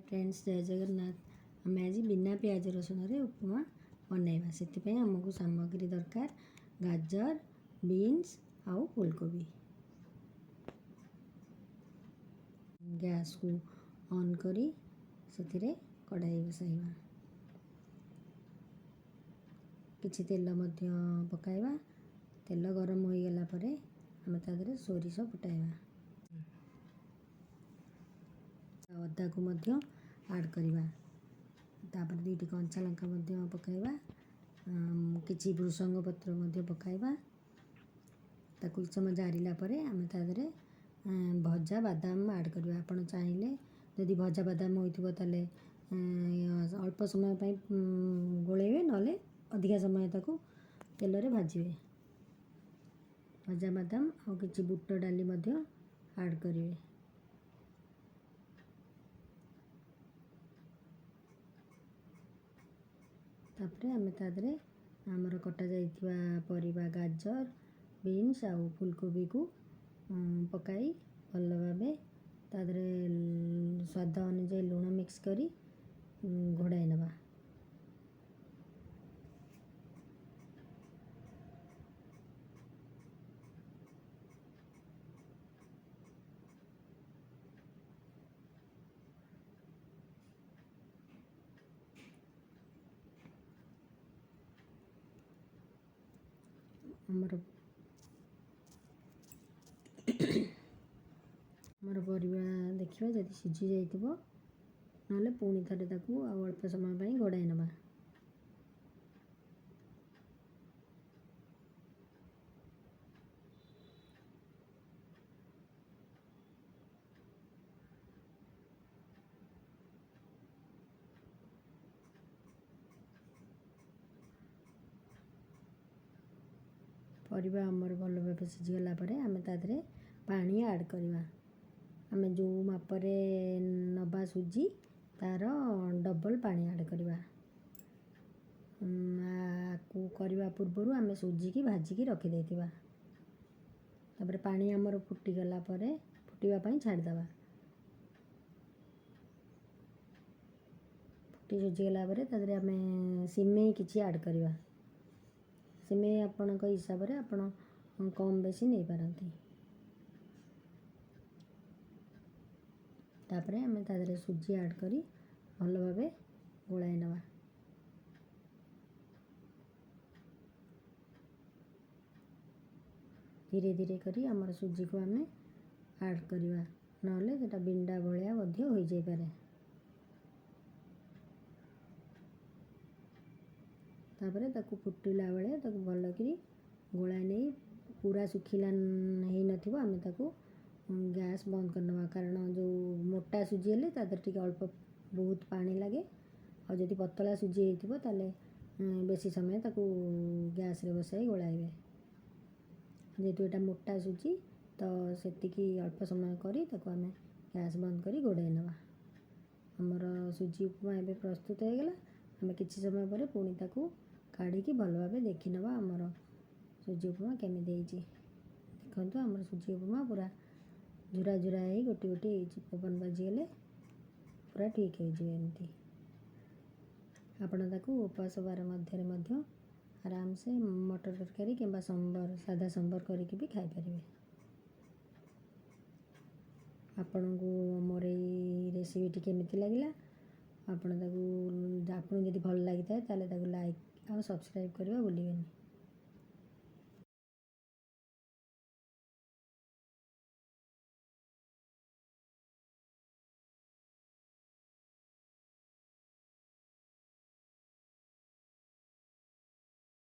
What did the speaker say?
Friends जय जगन्नाथ। आम आज बिना प्याज रसुण उपमा बनैबा से आमको सामग्री दरकार गाजर बीन्स आउ फूलकोबी। गैस को ऑन करी से कढ़ाई बसाइबा किछि तेल पकाइबा। तेल गरम हो गला परे आम तादरे सोरिष फुटाइबा। अदा को ऐड करवा तापर दुईटी कंचा लंका पकाइबा। किछि भृषंग पत्र पकाइबा। ताकू समय जारिला परे आम तादरे भजा बादाम ऐड करवा। आपण चाहिए जदि भजा बादाम होइथिबो ताले अल्प समय गोलेबे नले अधिका समय ताकू तेल रे भाजिबे। भजा बादाम और किछि बुट डाली ऐड करिवे। तापरे आम तादरे आमर कटा जाइथिबा परिबा गाजर बीन्स आउ फूलकोबी को पकाई भल भावे तादरे स्वाद अनुसार लुण मिक्स करी घोड़ाई नवा। आमर परिबा देखिबा जदि सिझी जाइथिबो नले पुणी थरे ताकू अल्प समय घोड़ाई नवा। परिबा आमर भल भाव सिझीगला आम तादरे पानी ऐड करवा। आम जो मापरे नबा सुजी तार डबल पानी ऐड करवा। को करवा पूर्वर आम सुजी की भाजिकी रखी देथिबा। तापर पानी आमर फुटीगला फुटीबा पई छाड़ीदेवा। फुटी सुझीगला तादरे आम सिमेई किछि ऐड करवा। सिमेई आपणक हिसाब रे आपण कम बेसी नहीं पारंती। तापरे आम तादरे सुजी ऐड करी भल भावे गोलाई नवा। धीरे धीरे करी आमर सुजी को आम ऐड करवा नले सेटा बिंडा भलिया हो जाई पारे। तापरे ताकू फुटिला बेले ताकू भल करी गोलाई नहीं पूरा सुखिला नहीं नथिबो आम ताकू गैस बंद करनवा। कारण जो मोटा सुजी हेले तादर टिके अल्प बहुत पानी लगे और जदि पतला सुजी होइथिबो ताले बेसी समय ताकू गैस रे बसाई गोलाइबे। जेहेतु एटा मोटा सुजी तो सेतिकी अल्प समय करी ताकू आम गैस बंद करी गोड़ाई नवा। हमर सुजी उपमा एबे प्रस्तुत हो गला। आम किछि समय पर पुणी ताकू काढ़ी की भल भावे देखि नवा हमर सुजी उपमा केमि देइछि। देखंतु हमर सुजी उपमा पूरा झुरा झुरा ही गोटी गोटी पवन बाजीगले पूरा ठीक हो एमती। आपण ताकू उपवास बार मध्य आराम से मटर तरकारी किंबा संबर सादा संबर करके भी खाई परिबे। आपण को मोर ये रेसिपी केमिति लागिला आपण ताकू जदि भल लागि थाए ताले ताकू लाइक और सब्सक्राइब करबा भूलिबेनी।